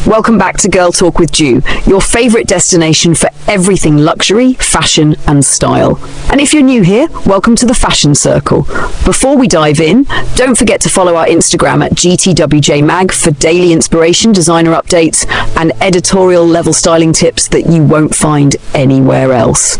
Welcome back to Girl Talk with Ju, your favourite destination for everything luxury, fashion and style. And if you're new here, welcome to the Fashion Circle. Before we dive in, don't forget to follow our Instagram at GTWJMag for daily inspiration, designer updates and editorial level styling tips that you won't find anywhere else.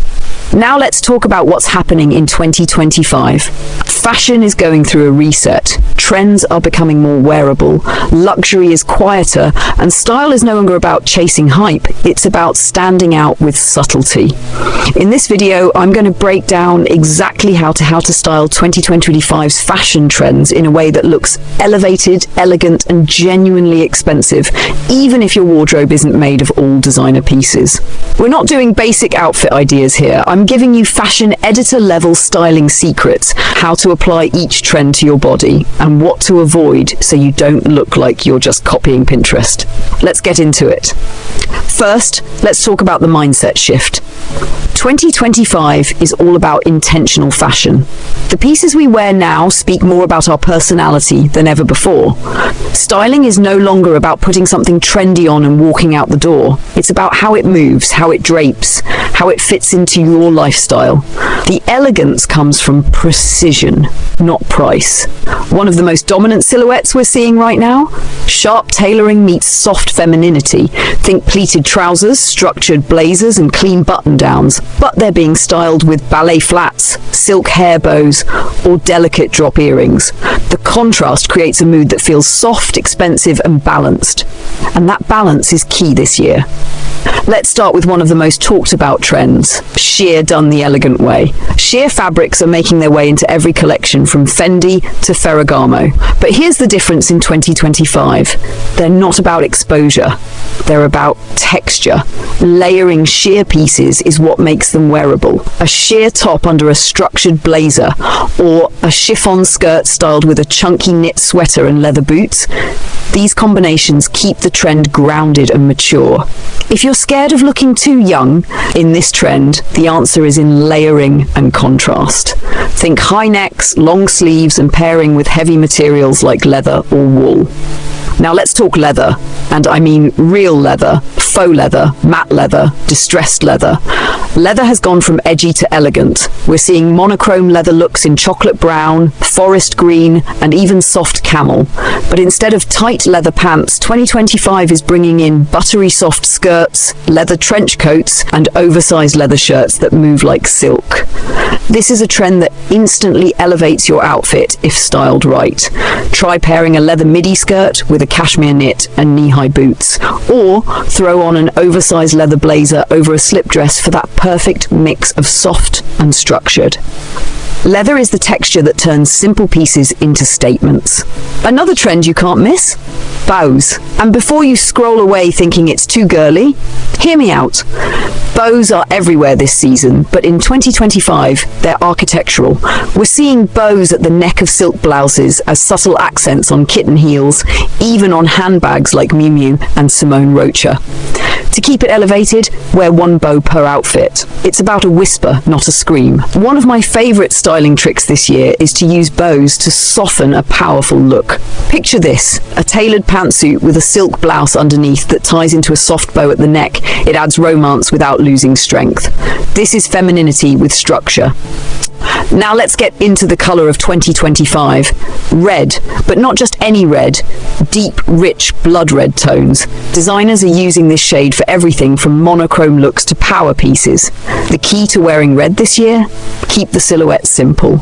Now let's talk about what's happening in 2025. Fashion is going through a reset. Trends are becoming more wearable, luxury is quieter, and style is no longer about chasing hype, it's about standing out with subtlety. In this video, I'm going to break down exactly how to style 2025's fashion trends in a way that looks elevated, elegant, and genuinely expensive, even if your wardrobe isn't made of all designer pieces. We're not doing basic outfit ideas here. I'm giving you fashion editor level styling secrets, how to apply each trend to your body, and what to avoid so you don't look like you're just copying Pinterest. Let's get into it. First, let's talk about the mindset shift. 2025 is all about intentional fashion. The pieces we wear now speak more about our personality than ever before. Styling is no longer about putting something trendy on and walking out the door. It's about how it moves, how it drapes, how it fits into your lifestyle. The elegance comes from precision, not price. One of the most dominant silhouettes we're seeing right now? Sharp tailoring meets soft femininity. Think pleated trousers, structured blazers, and clean button-downs, but they're being styled with ballet flats, silk hair bows, or delicate drop earrings. The contrast creates a mood that feels soft, expensive, and balanced. And that balance is key this year. Let's start with one of the most talked about trends, sheer done the elegant way. Sheer fabrics are making their way into every collection from Fendi to Ferragamo. But here's the difference in 2025. They're not about exposure, they're about texture. Layering sheer pieces is what makes them wearable. A sheer top under a structured blazer, or a chiffon skirt styled with a chunky knit sweater and leather boots. These combinations keep the trend grounded and mature. If you're scared of looking too young in this trend, the answer is in layering and contrast. Think high necks, long sleeves, and pairing with heavy materials like leather or wool. Now let's talk leather, and I mean real leather, faux leather, matte leather, distressed leather. Leather has gone from edgy to elegant. We're seeing monochrome leather looks in chocolate brown, forest green, and even soft camel. But instead of tight leather pants, 2025 is bringing in buttery soft skirts, leather trench coats, and oversized leather shirts that move like silk. This is a trend that instantly elevates your outfit if styled right. Try pairing a leather midi skirt with a cashmere knit and knee-high boots, or throw on an oversized leather blazer over a slip dress for that perfect mix of soft and structured. Leather is the texture that turns simple pieces into statements. Another trend you can't miss? Bows. And before you scroll away thinking it's too girly, hear me out. Bows are everywhere this season, but in 2025, they're architectural. We're seeing bows at the neck of silk blouses as subtle accents on kitten heels, even on handbags like Miu Miu and Simone Rocha. To keep it elevated, wear one bow per outfit. It's about a whisper, not a scream. One of my favorite styling tricks this year is to use bows to soften a powerful look. Picture this, a tailored pantsuit with a silk blouse underneath that ties into a soft bow at the neck. It adds romance without losing strength. This is femininity with structure. Now let's get into the colour of 2025. Red, but not just any red. Deep, rich, blood red tones. Designers are using this shade for everything from monochrome looks to power pieces. The key to wearing red this year? Keep the silhouette simple.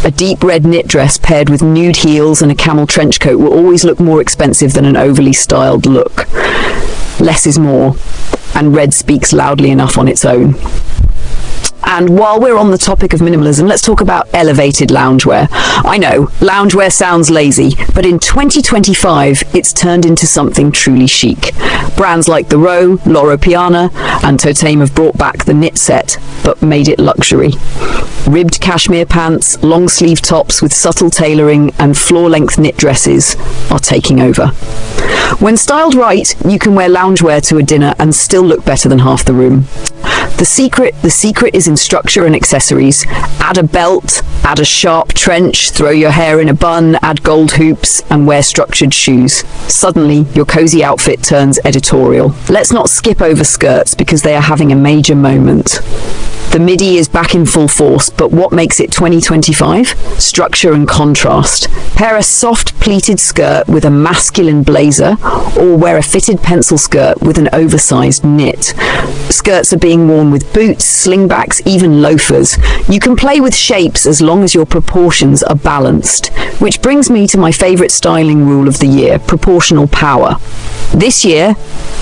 A deep red knit dress paired with nude heels and a camel trench coat will always look more expensive than an overly styled look. Less is more, and red speaks loudly enough on its own. And while we're on the topic of minimalism, let's talk about elevated loungewear. I know, loungewear sounds lazy, but in 2025, it's turned into something truly chic. Brands like the Loewe, Piana, and Totême have brought back the knit set, but made it luxury. Ribbed cashmere pants, long sleeve tops with subtle tailoring, and floor-length knit dresses are taking over. When styled right, you can wear loungewear to a dinner and still look better than half the room. The secret is in structure and accessories. Add a belt, add a sharp trench, throw your hair in a bun, add gold hoops, and wear structured shoes. Suddenly, your cozy outfit turns editorial. Let's not skip over skirts because they are having a major moment. The midi is back in full force, but what makes it 2025? Structure and contrast. Pair a soft pleated skirt with a masculine blazer, or wear a fitted pencil skirt with an oversized knit. Skirts are being worn with boots, slingbacks, even loafers. You can play with shapes as long as your proportions are balanced. Which brings me to my favorite styling rule of the year, proportional power. This year,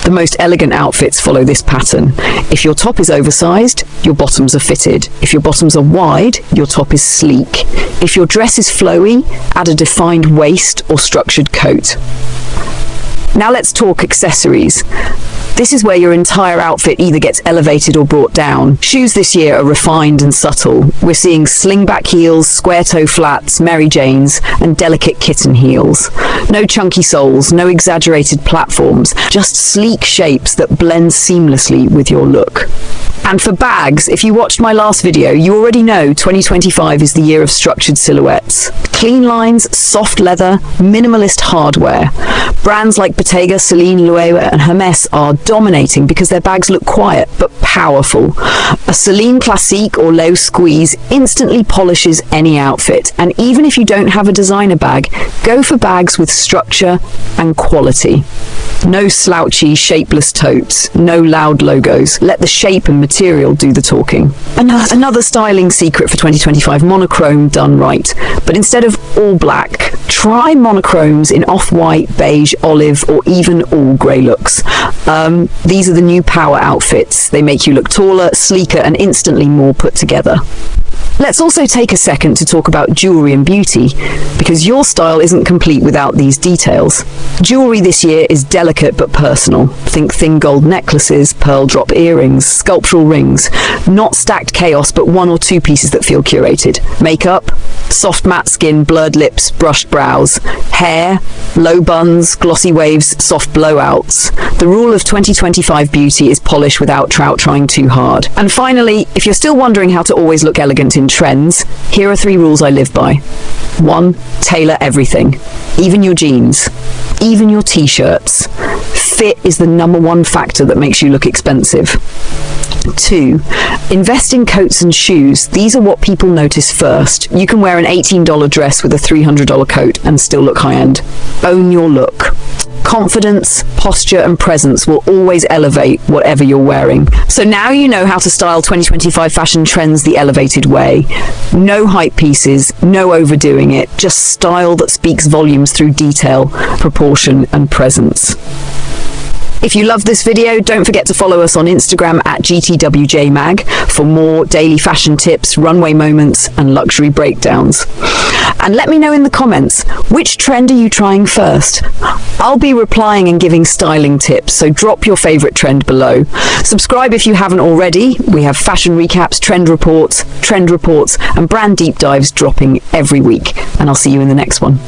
the most elegant outfits follow this pattern. If your top is oversized, your bottoms are fitted. If your bottoms are wide, your top is sleek. If your dress is flowy, add a defined waist or structured coat. Now let's talk accessories. This is where your entire outfit either gets elevated or brought down. Shoes this year are refined and subtle. We're seeing slingback heels, square toe flats, Mary Janes, and delicate kitten heels. No chunky soles, no exaggerated platforms, just sleek shapes that blend seamlessly with your look. And for bags, if you watched my last video, you already know 2025 is the year of structured silhouettes. Clean lines, soft leather, minimalist hardware. Brands like Bottega, Celine, Loewe, and Hermes are dominating because their bags look quiet but powerful. A Celine Classique or Loewe Squeeze instantly polishes any outfit, and even if you don't have a designer bag, go for bags with structure and quality. No slouchy, shapeless totes, no loud logos. Let the shape and material do the talking. Another styling secret for 2025, monochrome done right. But instead of all black, try monochromes in off-white, beige, olive, or even all grey looks. These are the new power outfits. They make you look taller, sleeker, and instantly more put together. Let's also take a second to talk about jewellery and beauty, because your style isn't complete without these details. Jewellery this year is delicate but personal. Think thin gold necklaces, pearl drop earrings, sculptural rings. Not stacked chaos, but one or two pieces that feel curated. Makeup, soft matte skin, blurred lips, brushed brows. Hair, low buns, glossy waves, soft blowouts. The rule of 2025 beauty is polish without trying too hard. And finally, if you're still wondering how to always look elegant in trends, here are 3 rules I live by. 1. Tailor everything. Even your jeans. Even your t-shirts. Fit is the #1 factor that makes you look expensive. 2. Invest in coats and shoes. These are what people notice first. You can wear an $18 dress with a $300 coat and still look high-end. Own your look. Confidence, posture, and presence will always elevate whatever you're wearing. So now you know how to style 2025 fashion trends the elevated way. No hype pieces, no overdoing it, just style that speaks volumes through detail, proportion, and presence. If you love this video, don't forget to follow us on Instagram at GTWJMag for more daily fashion tips, runway moments, and luxury breakdowns. And let me know in the comments, which trend are you trying first? I'll be replying and giving styling tips, so drop your favorite trend below. Subscribe if you haven't already. We have fashion recaps, trend reports, and brand deep dives dropping every week. And I'll see you in the next one.